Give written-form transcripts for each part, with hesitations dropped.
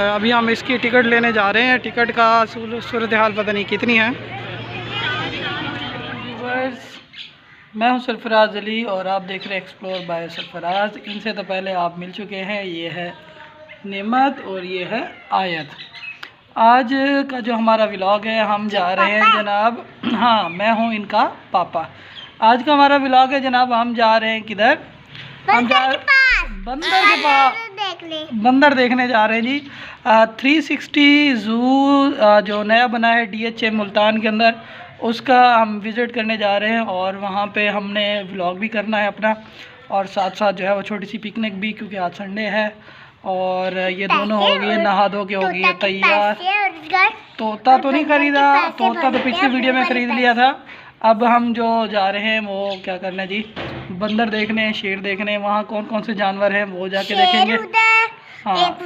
अंदर। अभी हम इसकी टिकट लेने जा रहे हैं। टिकट का सूरत हाल पता नहीं कितनी है। मैं हूं सरफराज अली और आप देख रहे हैं एक्सप्लोर बाय सरफराज। इनसे तो पहले आप मिल चुके हैं। ये है नेमत और ये है आयत। आज का जो हमारा व्लॉग है, हम जा रहे हैं जनाब, हाँ मैं हूं इनका पापा। आज का हमारा व्लॉग है जनाब, हम जा रहे हैं किधर? हम जा बंदर के पास, बंदर देखने जा रहे हैं जी। 360 ज़ू जो नया बना है DHA मुल्तान के अंदर, उसका हम विज़िट करने जा रहे हैं और वहाँ पे हमने व्लॉग भी करना है अपना, और साथ साथ जो है वो छोटी सी पिकनिक भी, क्योंकि आज संडे है। और ये दोनों हो गई नहा धो के हो गई है तैयार। तोता तो नहीं खरीदा, तोता तो पिछली वीडियो में ख़रीद लिया था। अब हम जो जा रहे हैं वो क्या करना है जी, बंदर देखने, शेर देखने। वहाँ कौन कौन से जानवर हैं वो जाके देखेंगे। हाँ,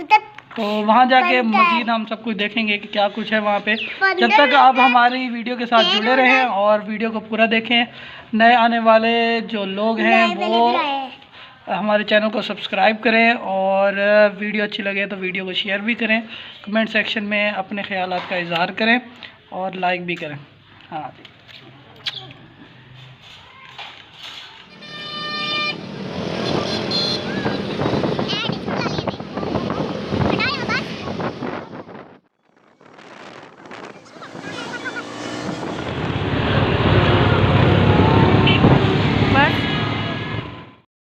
तो वहाँ जाके मज़ीद हम सब कुछ देखेंगे कि क्या कुछ है वहाँ पे। जब तक आप हमारी वीडियो के साथ जुड़े रहें और वीडियो को पूरा देखें। नए आने वाले जो लोग हैं वो हमारे चैनल को सब्सक्राइब करें, और वीडियो अच्छी लगे तो वीडियो को शेयर भी करें, कमेंट सेक्शन में अपने ख्यालात का इजहार करें और लाइक भी करें। हाँ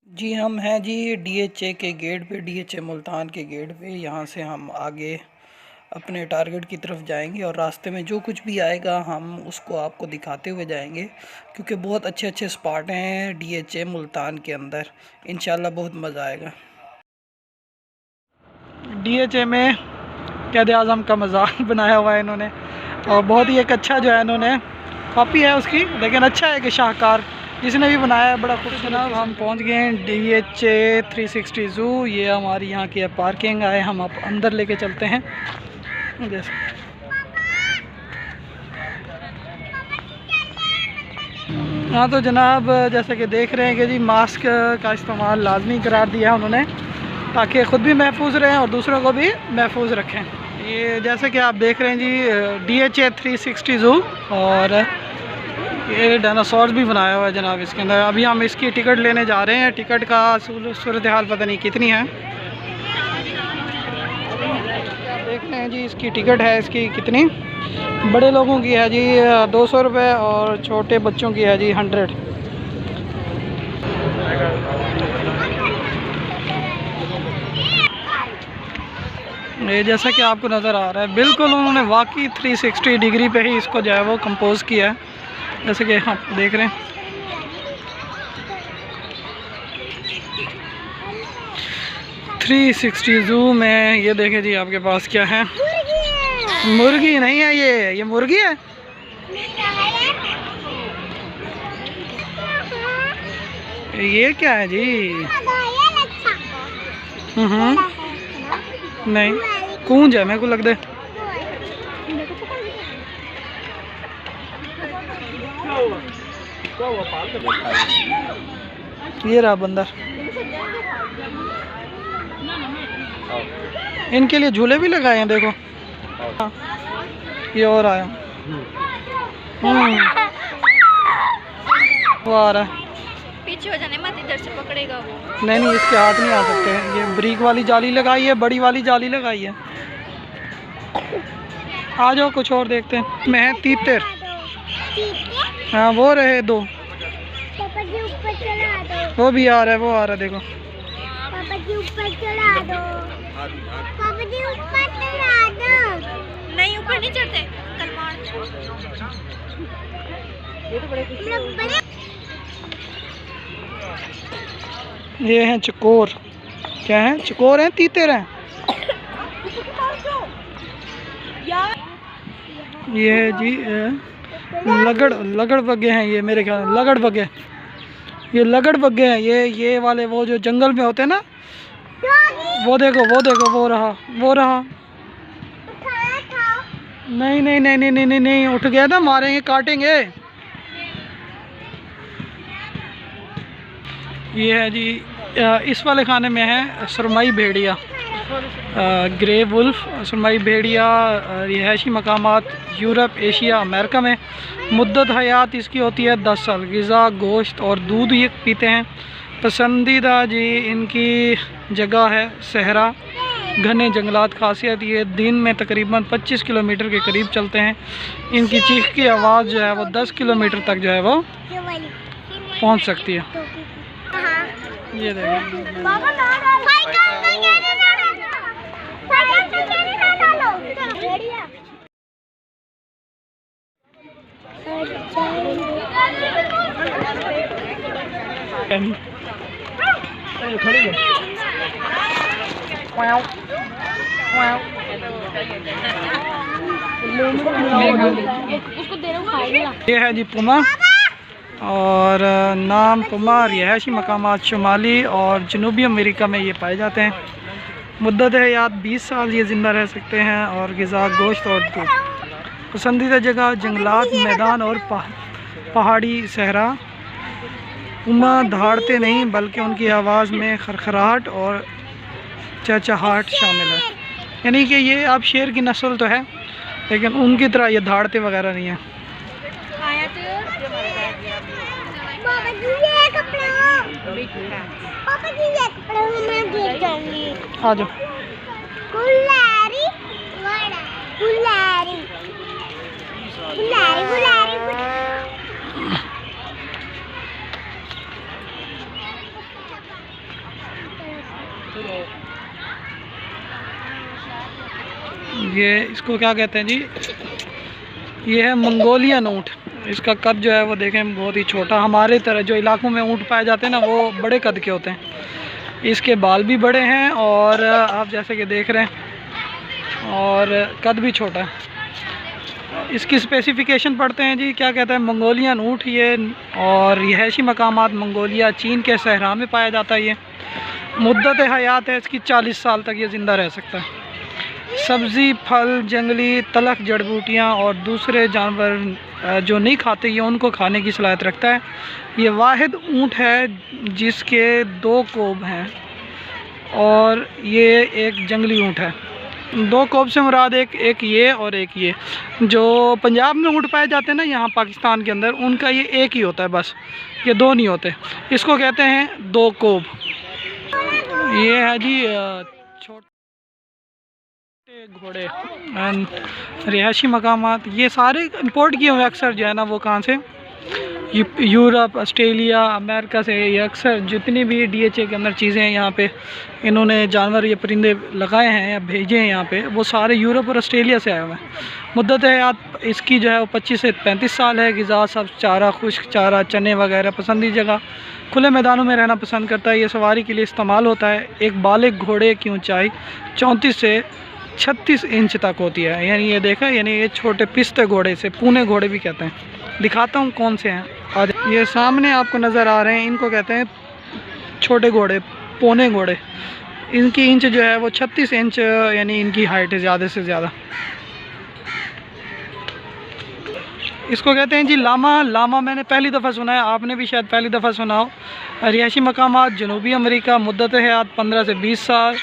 जी, हम हैं जी DHA के गेट पे, DHA मुल्तान के गेट पे। यहाँ से हम आगे अपने टारगेट की तरफ जाएंगे और रास्ते में जो कुछ भी आएगा हम उसको आपको दिखाते हुए जाएंगे, क्योंकि बहुत अच्छे अच्छे स्पॉट हैं DHA मुल्तान के अंदर। इंशाल्लाह बहुत मज़ा आएगा। DHA में क़ायद आज़म का मज़ाक बनाया हुआ है इन्होंने, और बहुत ही एक अच्छा जो है इन्होंने कॉपी है उसकी, लेकिन अच्छा है कि शाहकार जिसने भी बनाया है बड़ा खुश। जनाब हम पहुंच गए हैं DHA 360 ज़ू। ये हमारी यहाँ की पार्किंग आए, हम आप अंदर लेके चलते हैं। जैसे हाँ, तो जनाब जैसे कि देख रहे हैं कि जी मास्क का इस्तेमाल लाजमी करार दिया है उन्होंने, ताकि ख़ुद भी महफूज रहें और दूसरों को भी महफूज रखें। ये जैसे कि आप देख रहे हैं जी DHA 360 ज़ू, और ये डायनासोर भी बनाया हुआ है जनाब इसके अंदर। अभी हम इसकी टिकट लेने जा रहे हैं। टिकट का सूरत हाल पता नहीं कितनी है। देख रहे हैं जी इसकी टिकट है, इसकी कितनी, बड़े लोगों की है जी 200 रुपये और छोटे बच्चों की है जी 100। ये जैसा कि आपको नज़र आ रहा है, बिल्कुल उन्होंने वाकई 360 डिग्री पे ही इसको जो है वो कंपोज किया है, जैसे कि आप देख रहे हैं। $360 ज़ू में ये देखें जी आपके पास क्या है। मुर्गी नहीं है, ये मुर्गी है। ये क्या है जी? नहीं, कूंज है मेरे को लगता है। ये रहा बंदर। इनके लिए झूले भी लगाए हैं, देखो। ये और आया, वो आ रहा है। पीछे हो जाने मत, इधर से पकड़ेगा वो। नहीं, इसके हाथ नहीं आ सकते। ये ब्रिक वाली जाली लगाई है, बड़ी वाली जाली लगाई है। आ जाओ कुछ और देखते हैं। मैं है तीतर। हाँ वो रहे दो, पापा जी ऊपर चढ़ा दो। वो भी आ रहा है, वो आ रहा है, देखो। पापा जी ऊपर चढ़ा दो, पापा जी ऊपर चढ़ा दो। नहीं, ऊपर नहीं चढ़ते, तलवार। ये हैं चकोर। क्या है? चकोर हैं, तीतर हैं। ये है जी लगड़ बग्गे हैं ये, मेरे ख्याल में लगड़ बग्गे। ये लगड़ बग्गे हैं, ये वाले वो जो जंगल में होते हैं ना। वो देखो, वो रहा। नहीं, उठ गया ना, मारेंगे, काटेंगे। ये है जी, इस वाले खाने में है सुरमई भेड़िया। ग्रे वुल्फ सुरमई भेड़िया रिहायशी मकामात यूरोप, एशिया, अमेरिका में। मुद्दत हयात इसकी होती है 10 साल। ग़िज़ा गोश्त और दूध ये पीते हैं। पसंदीदा जी इनकी जगह है सहरा, घने जंगलात। खासियत ये दिन में तकरीबन 25 किलोमीटर के करीब चलते हैं। इनकी चीख की आवाज़ जो है वो 10 किलोमीटर तक जो है वो पहुंच सकती है। ये देखिए ये है जी पुमा, और नाम पुमा रिहायशी मकामात शुमाली और जनूबी अमेरिका में ये पाए जाते हैं। मुद्दत हयात 20 साल ये ज़िंदा रह सकते हैं। और ग़िज़ा गोश्त और दूध। पसंदीदा जगह जंगलात, मैदान और पहाड़ी सहरा। पुमा दहाड़ते नहीं बल्कि उनकी आवाज़ में खरखराहट और चहचहाहट शामिल है। यानी कि ये आप शेर की नस्ल तो है लेकिन उनकी तरह ये दहाड़ते वगैरह नहीं है। आ जाओ। ये इसको क्या कहते हैं जी, ये है मंगोलियन ऊँट। इसका कद जो है वो देखें बहुत ही छोटा। हमारे तरह जो इलाकों में ऊँट पाए जाते हैं ना वो बड़े कद के होते हैं। इसके बाल भी बड़े हैं और आप जैसे कि देख रहे हैं, और कद भी छोटा है। इसकी स्पेसिफ़िकेशन पढ़ते हैं जी। क्या कहता है, मंगोलियन ऊँट ये, और रिहायशी मकामात मंगोलिया, चीन के सहरा में पाया जाता है। ये मुद्दत हयात है इसकी 40 साल तक ये ज़िंदा रह सकता है। सब्ज़ी, फल, जंगली तलख जड़ बूटियाँ और दूसरे जानवर जो नहीं खाते ये उनको खाने की सलाहियत रखता है। ये वाहिद ऊँट है जिसके 2 कोब हैं और ये एक जंगली ऊँट है। 2 कोब से मुराद एक ये और एक ये। जो पंजाब में ऊँट पाए जाते हैं ना यहाँ पाकिस्तान के अंदर, उनका ये एक ही होता है बस, ये 2 नहीं होते। इसको कहते हैं 2 कोब। ये है जी छोटे घोड़े रिहायशी मकामात। ये सारे इंपोर्ट किए हुए अक्सर जो है ना वो कहाँ से, यूरोप, ऑस्ट्रेलिया, अमेरिका से। ये अक्सर जितनी भी DHA के अंदर चीज़ें हैं यहाँ पे इन्होंने जानवर ये परिंदे लगाए हैं या भेजे हैं यहाँ पे, वो सारे यूरोप और ऑस्ट्रेलिया से आए हुए हैं। मुद्दत हयात इसकी जो है वो 25 से 35 साल है। ग़िज़ा सब चारा, खुश्क चारा, चने वगैरह। पसंदीदा जगह खुले मैदानों में रहना पसंद करता है। ये सवारी के लिए इस्तेमाल होता है। एक बालिग घोड़े की ऊँचाई 34 से 36 इंच तक होती है। यानी ये देखा, यानी ये छोटे पिस्ते घोड़े से, पूने घोड़े भी कहते हैं। दिखाता हूँ कौन से हैं। आज ये सामने आपको नज़र आ रहे हैं, इनको कहते हैं छोटे घोड़े, पौने घोड़े। इनकी इंच जो है वो 36 इंच, यानी इनकी हाइट है ज़्यादा से ज़्यादा। इसको कहते हैं जी लामा। लामा मैंने पहली दफ़ा सुना है, आपने भी शायद पहली दफ़ा सुना हो। रिहायशी मकामात जनूबी अमेरिका। मुद्दत हयात 15 से 20 साल।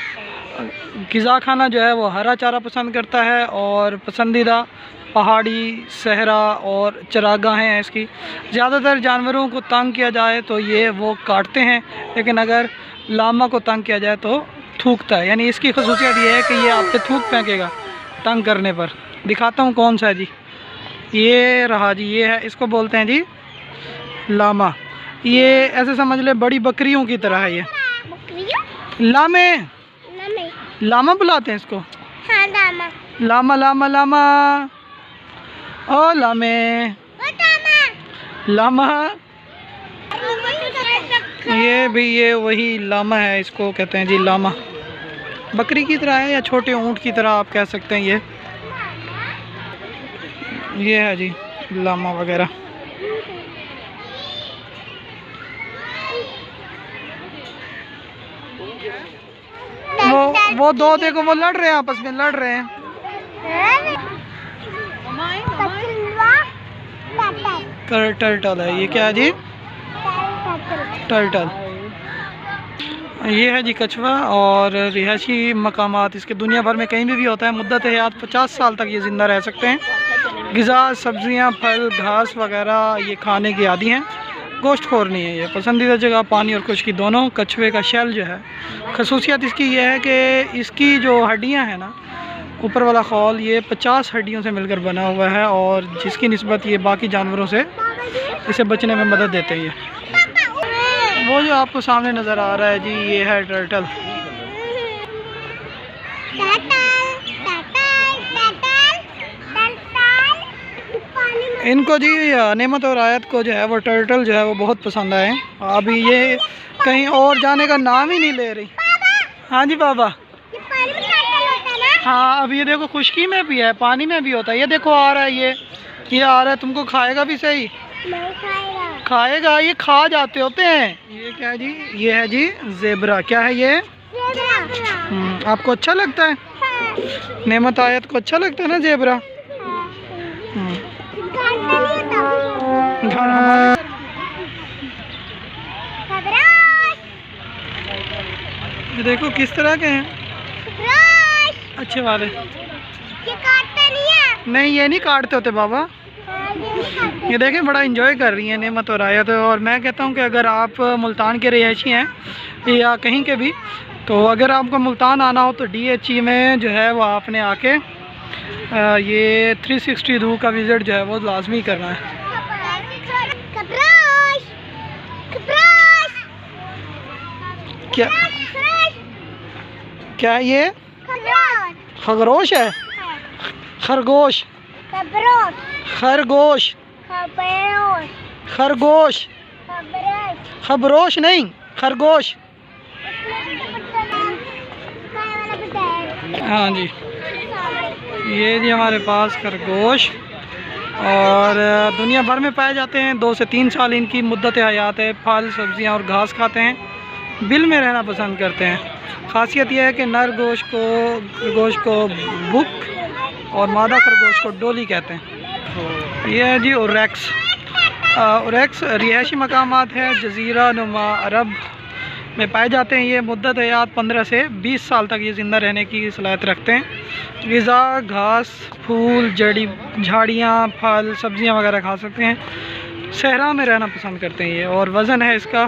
ग़िज़ा खाना जो है वो हरा चारा पसंद करता है। और पसंदीदा पहाड़ी सहरा और चरागाहें हैं इसकी। ज़्यादातर जानवरों को तंग किया जाए तो ये वो काटते हैं, लेकिन अगर लामा को तंग किया जाए तो थूकता है। यानी इसकी खसूसियत ये है कि ये आप पे थूक फेंकेगा तंग करने पर। दिखाता हूँ कौन सा है जी, ये रहा जी, ये है। इसको बोलते हैं जी लामा। ये ऐसे समझ ले बड़ी बकरियों की तरह है। ये लामे, लामा बुलाते हैं इसको। हाँ, लामा। लामा लामा लामा, ओ लामे, लामा। ये भी ये वही लामा है, इसको कहते हैं जी लामा। बकरी की तरह है या छोटे ऊँट की तरह आप कह सकते हैं। ये है जी लामा वगैरह। वो 2 देखो वो लड़ रहे हैं, आपस में लड़ रहे हैं। टर्टल है ये। क्या है जी? टर्टल। ये है जी कछवा। और रिहायशी मकामात इसके दुनिया भर में कहीं भी होता है। मुद्दत हयात 50 साल तक ये ज़िंदा रह सकते हैं। ग़िज़ा सब्ज़ियाँ, फल, घास वगैरह ये खाने की आदी हैं। गोश्त खोर नहीं है ये। पसंदीदा जगह पानी और खुश्की दोनों। कछुए का शेल जो है, खसूसियत इसकी ये है कि इसकी जो हड्डियाँ हैं ना, ऊपर वाला खौल, ये 50 हड्डियों से मिलकर बना हुआ है और जिसकी निस्बत ये बाकी जानवरों से इसे बचने में मदद देते हैं। ये वो जो आपको सामने नज़र आ रहा है जी, ये है टर्टल। इनको जी नेमत और आयत को जो है वो टर्टल जो है वो बहुत पसंद आए। अभी ये कहीं और जाने का नाम ही नहीं ले रही। हाँ जी बाबा। हाँ, अब ये देखो खुश्की में भी है, पानी में भी होता है। ये देखो आ रहा है, ये आ रहा है। तुमको खाएगा भी सही? नहीं खाएगा, ये खा जाते होते हैं। ये क्या है जी? ये है जी ज़ेबरा। क्या है ये? आपको अच्छा लगता है? नेमत आयत को अच्छा लगता है ना ज़ेबरा? घर हमारे देखो किस तरह के हैं, अच्छे वाले। ये काटते नहीं है? नहीं, ये नहीं काटते होते बाबा। ये देखें बड़ा एंजॉय कर रही है नेमत और आयत। और मैं कहता हूँ कि अगर आप मुल्तान के रहायशी हैं या कहीं के भी, तो अगर आपको मुल्तान आना हो तो DHE में जो है वो आपने आके ये 360 रू का विज़िट जो है वो लाजमी करना है। क्या ये खरगोश है? खरगोश खरगोश खरगोश खबरोश नहीं, खरगोश। हाँ जी, ये जी हमारे पास खरगोश। और दुनिया भर में पाए जाते हैं। 2 से 3 साल इनकी मुद्दत हयात है। फल, सब्जियां और घास खाते हैं। बिल में रहना पसंद करते हैं। खासियत यह है कि नर खरगोश को बुक और मादा खरगोश को डोली कहते हैं। यह है जी ओरेक्स। ओरेक्स रिहायशी मकामात है, जजीरा नुमा अरब में पाए जाते हैं। ये मुद्दत हयात 15 से 20 साल तक ये ज़िंदा रहने की सलाहियत रखते हैं। ग़िज़ा घास, फूल, झाड़ियाँ, फल, सब्जियाँ वगैरह खा सकते हैं। सहरा में रहना पसंद करते हैं ये। और वज़न है इसका,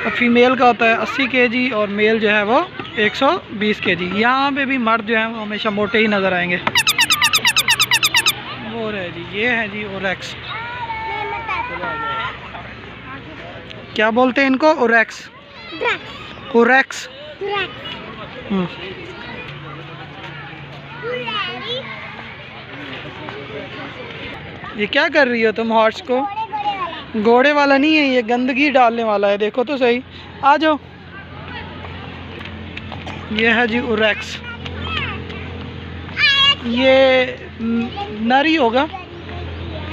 फ़ीमेल का होता है 80 kg और मेल जो है वो 120 kg। यहाँ पे भी मर्द जो है वो हमेशा मोटे ही नज़र आएंगे। वो है जी, ये है जी ओरेक्स। क्या बोलते हैं इनको? ओरेक्स। ओरेक्स। ये क्या कर रही हो तुम हॉर्स को? घोड़े वाला नहीं है ये, गंदगी डालने वाला है। देखो तो सही, आ जाओ। ये है जी ओरेक्स। ये नर ही होगा,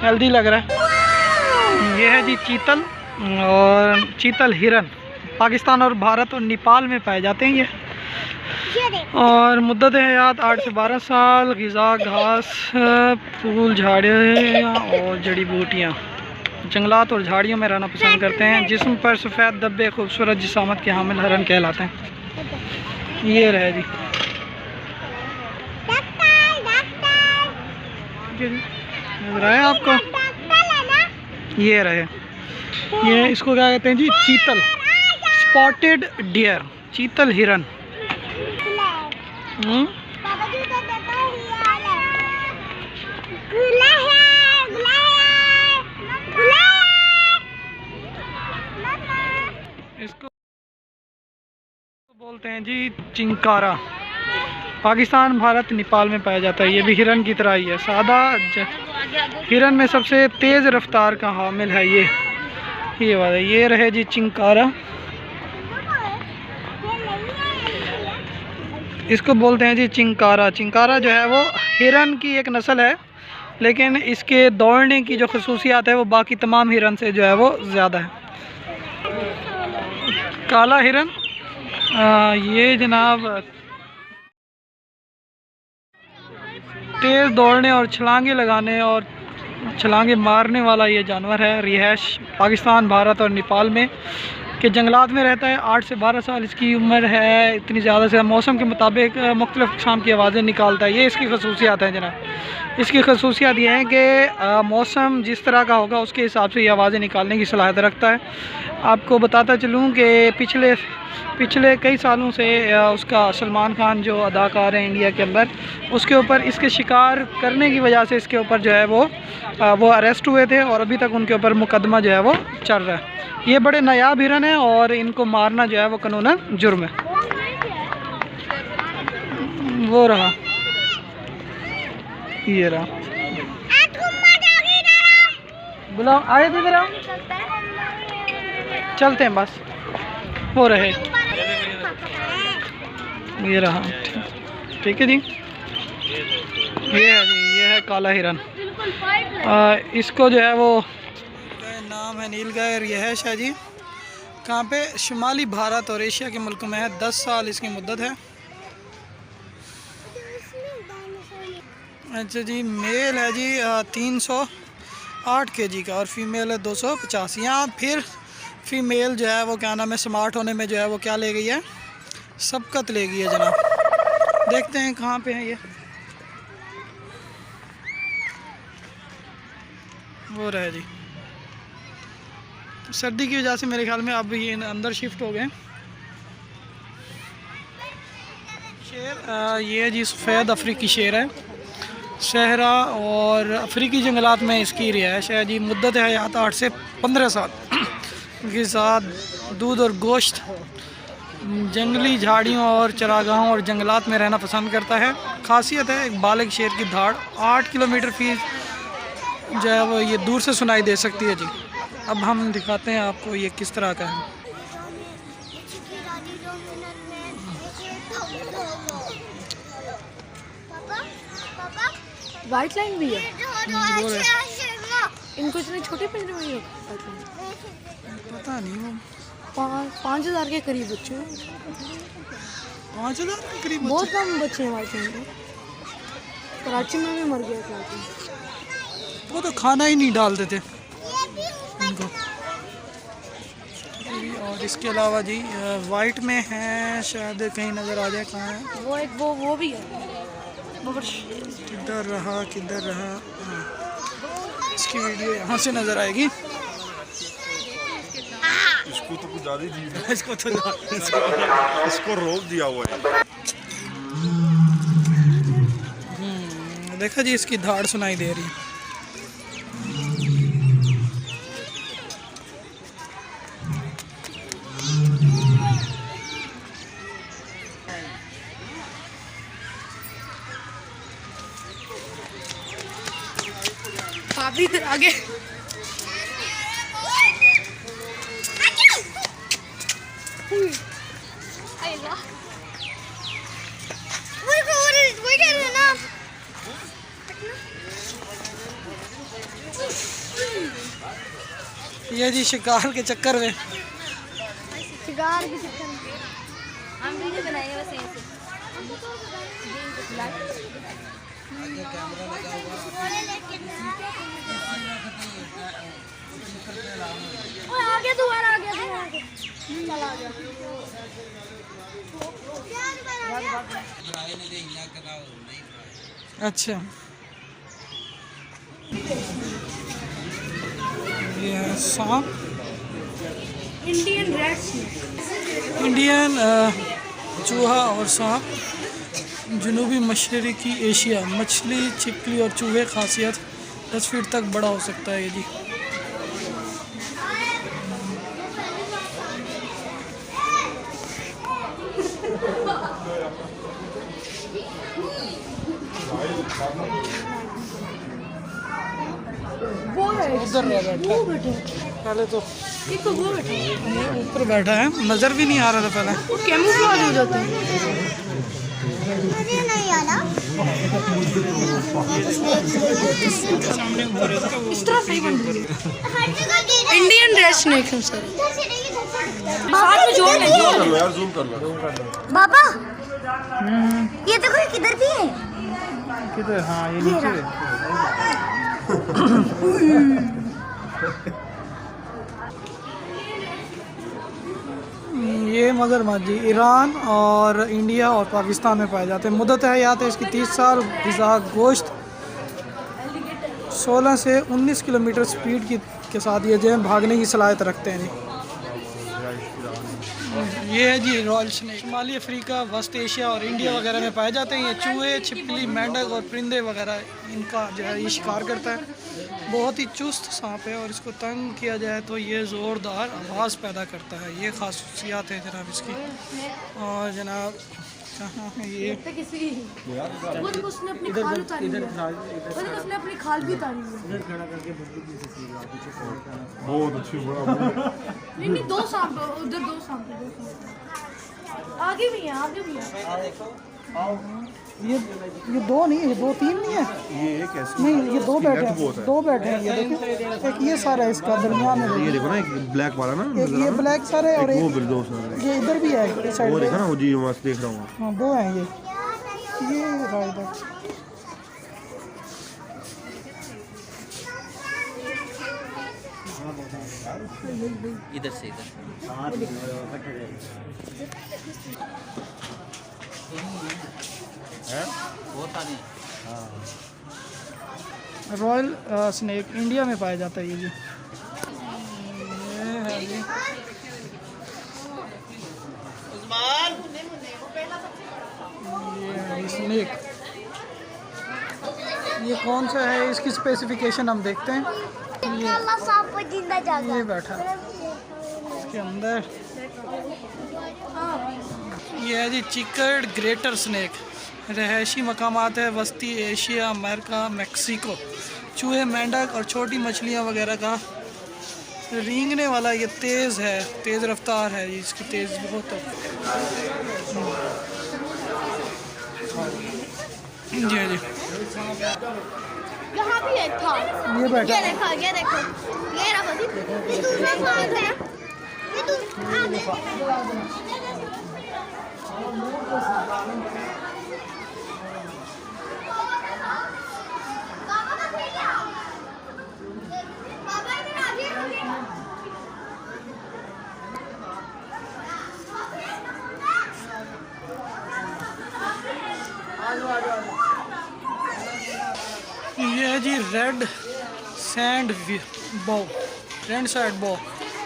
हेल्दी लग रहा है। ये है जी चीतल। और चीतल हिरन पाकिस्तान और भारत और नेपाल में पाए जाते हैं ये। और मुद्दत हयात 8 से 12 साल। ग़िज़ा घास, फूल, झाड़ियाँ और जड़ी बूटियाँ। जंगलात और झाड़ियों में रहना पसंद करते हैं। जिस्म पर सफ़ेद धब्बे खूबसूरत जिसामत के हामिल हिरन कहलाते हैं। ये रहे जी, नजर आया आपको? ये रहे, ये इसको क्या कहते हैं जी? चीतल, स्पॉटेड डियर, चीतल हिरन। इसको बोलते हैं जी चिंकारा। पाकिस्तान, भारत, नेपाल में पाया जाता है। ये भी हिरन की तरह ही है। सादा हिरन में सबसे तेज़ रफ्तार का हामिल है ये वाला। ये रहे जी चिंकारा। इसको बोलते हैं जी चिंकारा। चिंकारा जो है वो हिरन की एक नस्ल है, लेकिन इसके दौड़ने की जो खसूसियात है वो बाकी तमाम हिरन से जो है वो ज़्यादा है। काला हिरन, ये जनाब तेज़ दौड़ने और छलांगे लगाने और छलांगे मारने वाला ये जानवर है। रिहाइश पाकिस्तान, भारत और नेपाल में कि जंगलात में रहता है। 8 से 12 साल इसकी उम्र है, इतनी ज़्यादा से मौसम के मुताबिक मुख्तलिफ़ किस्म की आवाज़ें निकालता है। ये इसकी खसूसियात हैं जनाब। इसकी खसूसियात ये हैं कि मौसम जिस तरह का होगा उसके हिसाब से ये आवाज़ें निकालने की सलाहियत रखता है। आपको बताता चलूँ कि पिछले कई सालों से उसका सलमान खान जो अदाकार है इंडिया के अंदर, उसके ऊपर इसके शिकार करने की वजह से इसके ऊपर जो है वो अरेस्ट हुए थे और अभी तक उनके ऊपर मुकदमा जो है वो चल रहा है। ये बड़े नायाब हिरन हैं और इनको मारना जो है वो कानूनन जुर्म है। वो रहा, ये रहा, बुलाओ, आए थे इधर, चलते हैं बस, वो रहे, ये रहा, ठीक है जी। ये है जी, ये है काला हिरन। इसको जो है वो नाम है नीलगाय और यह है शाह जी कहाँ पे, शुमाली भारत और एशिया के मुल्कों में है। 10 साल इसकी मुद्दत है। अच्छा जी, मेल है जी 308 kg का और फीमेल है 250। यहाँ फिर फीमेल जो है वो क्या नाम है, स्मार्ट होने में जो है वो क्या ले गई है, सबकत ले गई है जनाब। देखते हैं कहाँ पे है ये, वो रहे जी। सर्दी की वजह से मेरे ख्याल में अब ये अंदर शिफ्ट हो गए। शेर ये जी सफ़ेद अफ्रीकी शेर है, सहरा और अफ्रीकी जंगलात में इसकी रिहाइश है जी। मुद्दत है हयात 8 से 15 साल के साथ दूध और गोश्त, जंगली झाड़ियों और चरागाहों और जंगलात में रहना पसंद करता है। खासियत है एक बालिग शेर की धाड़ 8 किलोमीटर फी जो है वो ये दूर से सुनाई दे सकती है जी। अब हम दिखाते हैं आपको ये किस तरह का है। वाइट लाइन भी है, इनको इतने छोटे पिंजरे में ही पता नहीं, वो 5,000 के करीब बच्चे, 5,000 के करीब बहुत कम बच्चे हैं वाइट लाइन के। कराची में भी मर गया था, वो तो खाना ही नहीं डालते थे उनको। और इसके अलावा जी वाइट में है, शायद कहीं नज़र आ जाए कहाँ है वो एक वो भी है। किधर रहा हाँ। इसकी वीडियो यहाँ से नज़र आएगी। इसको तो कुछ ज़्यादा ही इसको तो इसको रोक दिया हुआ है। देखा जी, इसकी धाड़ सुनाई दे रही है। काफी आगे ये जी शिकार के चक्कर में, शिकार के चक्कर में हम वीडियो बनाएंगे बस यहीं से। आगे दोबारा आ गया, चल आ गया। अच्छा ये है सांप, इंडियन रेड स्नेक, इंडियन चूहा और सांप, जनूबी मशरकी एशिया। मछली, छिपकली और चूहे खासियत 10 फीट तक बड़ा हो सकता है ये जी। वो है उधर बैठा है पहले तो, एक तो वो बैठा है, ये ऊपर बैठा है, नज़र भी नहीं आ रहा था पहले। वो कैमोफ्लेज हो जाता है। इस तरह सही बन रही है। इंडियन रेड स्नेक है सर, साथ में जोड़ ले यार, जूम कर लो। बाबा। ये देखो किधर भी है, किधर? हाँ ये नीचे है। ये मगरमच्छ जी ईरान और इंडिया और पाकिस्तान में पाए जाते हैं। मुद्दत हयात है इसकी 30 साल। ग़िज़ा गोश्त 16 से 19 किलोमीटर स्पीड के साथ ये जो है भागने की सलाहियत रखते हैं जी। ये है जी रॉयल स्नेक। शुमाली अफ्रीका, वेस्ट एशिया और इंडिया वगैरह में पाए जाते हैं। ये चूहे, छिपकली, मेंढक और परिंदे वगैरह इनका जो है ये शिकार करता है। बहुत ही चुस्त सांप है और इसको तंग किया जाए तो ये ज़ोरदार आवाज़ पैदा करता है। ये खासियत है जनाब इसकी। और जनाब कहाँ है ये? अपनी खाल भी उतारी है। बहुत अच्छी बड़ा नहीं, दो सांप उधर, दो सांप आगे भी है, आगे भी है। ये दो नहीं, ये 2-3 नहीं है, ये एक ऐसी नहीं ये 2 बैठे हैं, 2 बैठे हैं। ये देखो एक ये सारा है इसका दरमियान में, ये देखो ना, एक ब्लैक वाला ना, एक ये ब्लैक सारा है और वो एक बिल्डो सारा ये इधर भी है इस साइड वो पे। देखा ना, वो जी मस्त देख रहा हूँ। हाँ 2 हैं ये रहा इधर। इधर से इधर बहुत सारे रॉयल स्नेक इंडिया में पाया जाता है ये जी। ये है जी ये स्नेक। ये कौन सा है, इसकी स्पेसिफिकेशन हम देखते हैं। ये बैठा है इसके अंदर। ये है जी चिकर्ड ग्रेटर स्नेक। रहायशी मकामात है वस्ती एशिया, अमेरिका, मैक्सिको। चूहे, मेंढक और छोटी मछलियाँ वगैरह का रेंगने वाला ये तेज़ है, तेज़ रफ्तार है इसकी, तेज़ बहुत है। जी जी यहाँ भी एक था, ये बैठा ये देखो, ये देखो, ये रखो, ये दूसरा सांप है, ये ये है जी रेड सैंड बो, रेड सैंड बो।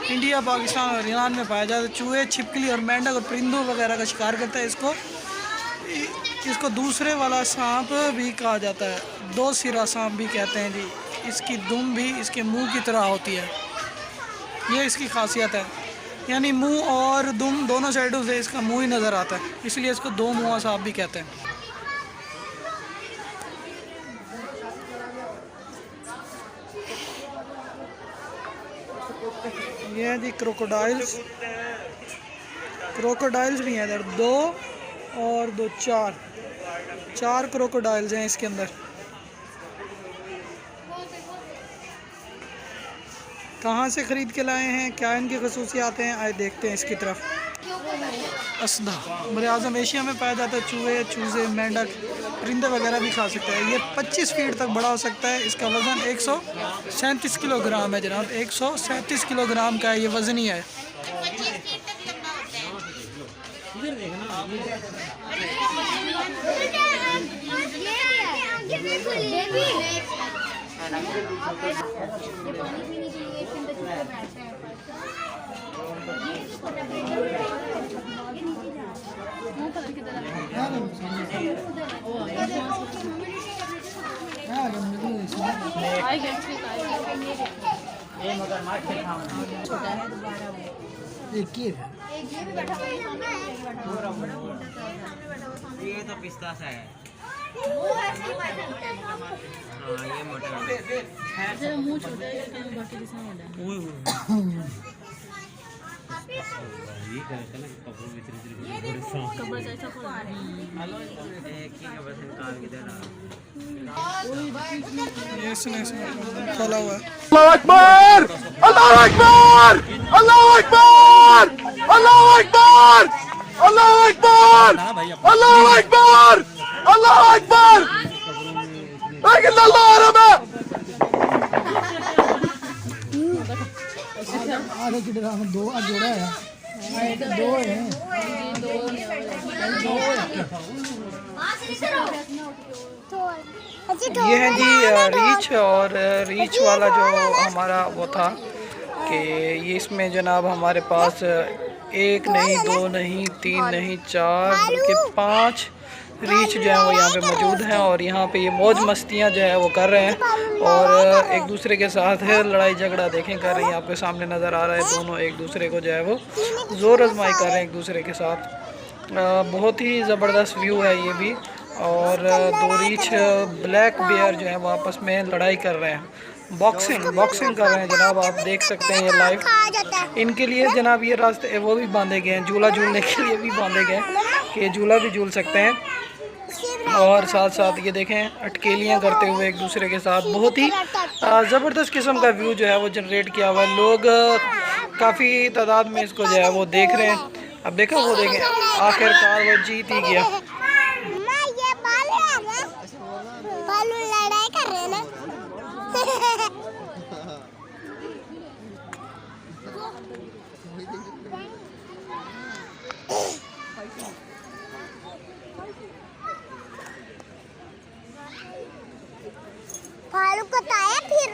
इंडिया, पाकिस्तान और ईरान में पाया जाता है। चूहे, छिपकली और मेंढक और परिंदों वगैरह का शिकार करता है। इसको दूसरे वाला सांप भी कहा जाता है, 2 सिरा सांप भी कहते हैं जी। इसकी दुम भी इसके मुंह की तरह होती है, ये इसकी खासियत है। यानी मुंह और दुम दोनों साइडों से इसका मुंह ही नज़र आता है, इसलिए इसको 2 मुँहा सांप भी कहते हैं। ये है जी क्रोकोडाइल्स। क्रोकोडाइल्स भी हैं इधर, 2 और 2 4 क्रोकोडाइल्स हैं इसके अंदर। कहाँ से ख़रीद के लाए हैं, क्या इनकी खसूसियात हैं, आए देखते हैं इसकी तरफ। असदा बरआज़म एशिया में पाया जाता है। चूहे, चूजे, मेंढक, परिंदे वगैरह भी खा सकते हैं। ये 25 फीट तक बड़ा हो सकता है। इसका वज़न 137 किलोग्राम है जनाब, 137 किलोग्राम का है ये वज़न ही है। ये तो पिस्ता सा है। ये मोटा है, मुंह छोटा है, बाकी दिशा में खोला हुआ है। अल्लाह अकबर, अल्लाह अकबर, अल्लाह अकबर, अल्लाह अकबर, अल्लाह अकबर, अल्लाह अकबर, अल्लाह अकबर, अल्लाह आधे की 2 जोड़ा है। ये है जी रीच, और रीच वाला जो हमारा वो था कि ये इसमें जनाब हमारे पास एक नहीं, दो नहीं, तीन नहीं, चार बल्कि 5 रीच जो है वो यहाँ पे मौजूद हैं। और यहाँ पे ये मौज मस्तियाँ जो है वो कर रहे हैं और एक दूसरे के साथ है लड़ाई झगड़ा देखें कर रहे हैं। आपके सामने नज़र आ रहा है दोनों एक दूसरे को जो है वो ज़ोर आजमाई कर रहे हैं एक दूसरे के साथ। बहुत ही ज़बरदस्त व्यू है ये भी। और 2 रीछ ब्लैक बेयर जो है वो आपस में लड़ाई कर रहे हैं, बॉक्सिंग कर रहे हैं जनाब। आप देख सकते हैं ये लाइव। इनके लिए जनाब ये रास्ते वो भी बांधे गए हैं, झूला झूलने के लिए भी बांधे गए हैं कि झूला भी झूल सकते हैं। और साथ साथ ये देखें अटकेलियाँ करते हुए एक दूसरे के साथ। बहुत ही ज़बरदस्त किस्म का व्यू जो है वो जनरेट किया हुआ है। लोग काफ़ी तादाद में इसको जो है वो देख रहे हैं। अब देखो वो देखें आखिरकार वो जीत ही गया। लड़ाई कर रहे हैं ना। फारूक को ताया फिर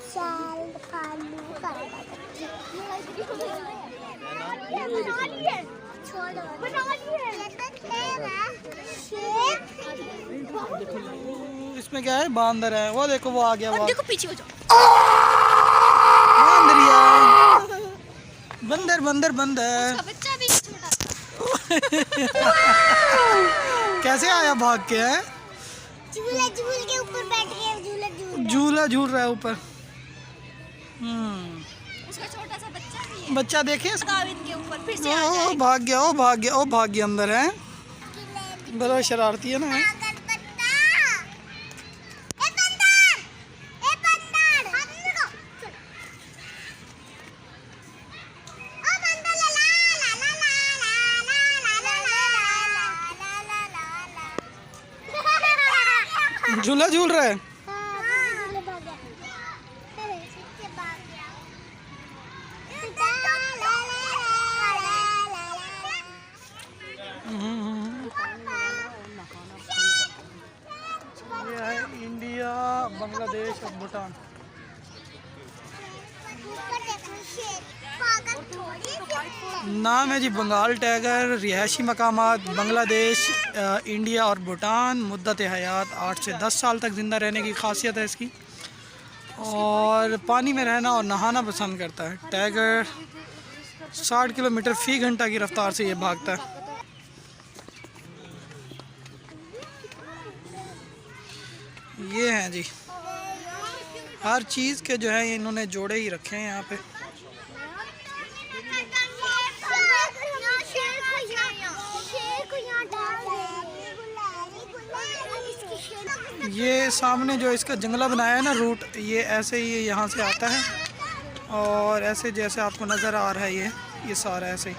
चल फारूक इसमें क्या है, बांदर है वो देखो, वो आ गया, वो देखो पीछे हो जाओ। बंदर बंदर बंदर बच्चा भी छोटा कैसे आया भाग के? है झूला झूल के ऊपर बैठ गया, झूला झूल रहा है ऊपर। उसका छोटा सा बच्चा भी है। बच्चा देखे के ऊपर फिर से ओ भाग गया, ओ भाग गया, ओ भाग गया अंदर है। बड़ा शरारती है ना। झूला झूल रहा है। ये है इंडिया, बांग्लादेश और भूटान। नाम है जी बंगाल टाइगर। रिहायशी मकामात बांग्लादेश, इंडिया और भूटान। मुद्दत हयात 8 से 10 साल तक ज़िंदा रहने की खासियत है इसकी। और पानी में रहना और नहाना पसंद करता है। टाइगर 60 किलोमीटर फ़ी घंटा की रफ्तार से ये भागता है। ये हैं जी हर चीज़ के जो है इन्होंने जोड़े ही रखे हैं यहाँ पे। ये सामने जो इसका जंगला बनाया है ना रूट, ये ऐसे ही यहाँ से आता है और ऐसे जैसे आपको नज़र आ रहा है ये सारा ऐसे ही,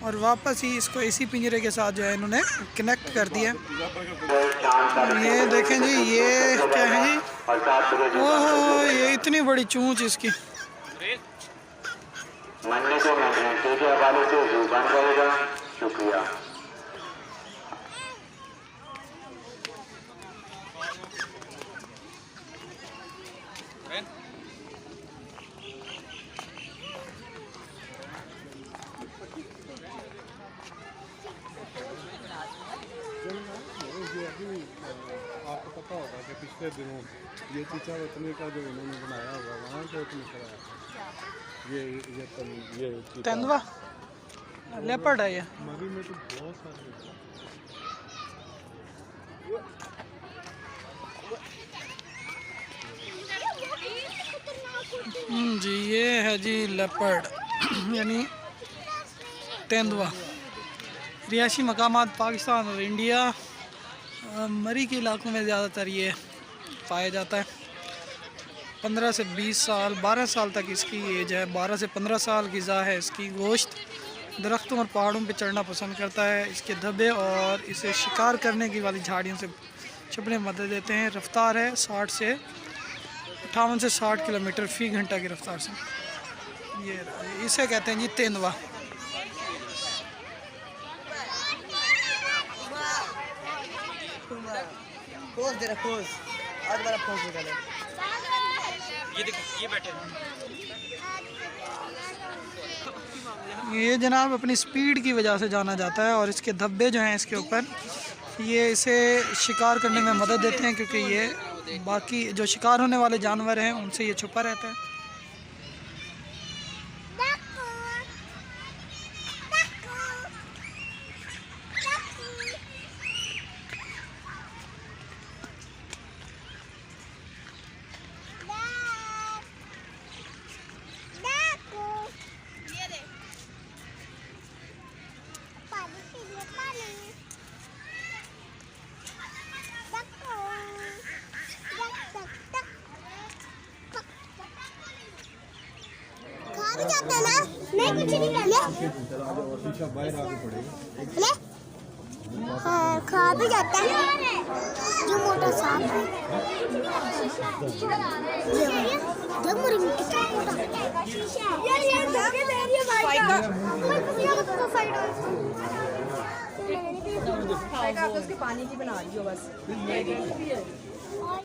और वापस ही इसको इसी पिंजरे के साथ जो है इन्होंने कनेक्ट कर दिया। ये देखें जी, ये क्या है जी, ओह ये इतनी बड़ी चूंच इसकी। शुक्रिया। आपको पता होगा कि पिछले दिनों ये चीचा वतनी का जो इन्होंने बनाया हुआ वहाँ से निकला ये तेंदुआ लेपर्ड है ये। मरी में तो बहुत सारे जी, ये है जी लेपर्ड यानी तेंदुआ। रिहायशी मकामात पाकिस्तान और इंडिया, मरी के इलाकों में ज़्यादातर ये पाया जाता है। 15 से 20 साल 12 साल तक इसकी एज है। 12 से 15 साल ग़िज़ा है इसकी। गोश्त दरख्तों और पहाड़ों पे चढ़ना पसंद करता है। इसके धब्बे और इसे शिकार करने की वाली झाड़ियों से छुपने में मदद देते हैं। रफ्तार है 58 से 60 किलोमीटर फ़ी घंटा की रफ्तार से। ये इसे कहते हैं जी तेंदुआ। पोज दे रहा, पोज और बड़ा पोज निकाले। ये देख, ये बैठे। ये जनाब अपनी स्पीड की वजह से जाना जाता है और इसके धब्बे जो हैं इसके ऊपर, ये इसे शिकार करने में मदद देते हैं, क्योंकि ये बाकी जो शिकार होने वाले जानवर हैं उनसे ये छुपा रहता है। जाते हैं ना, नहीं कुछ नहीं करना। ले हाँ, खा भी जाता है जो मोटा सांप है। जब मुझे कितना मोटा उसके पानी की बना रही हो बस।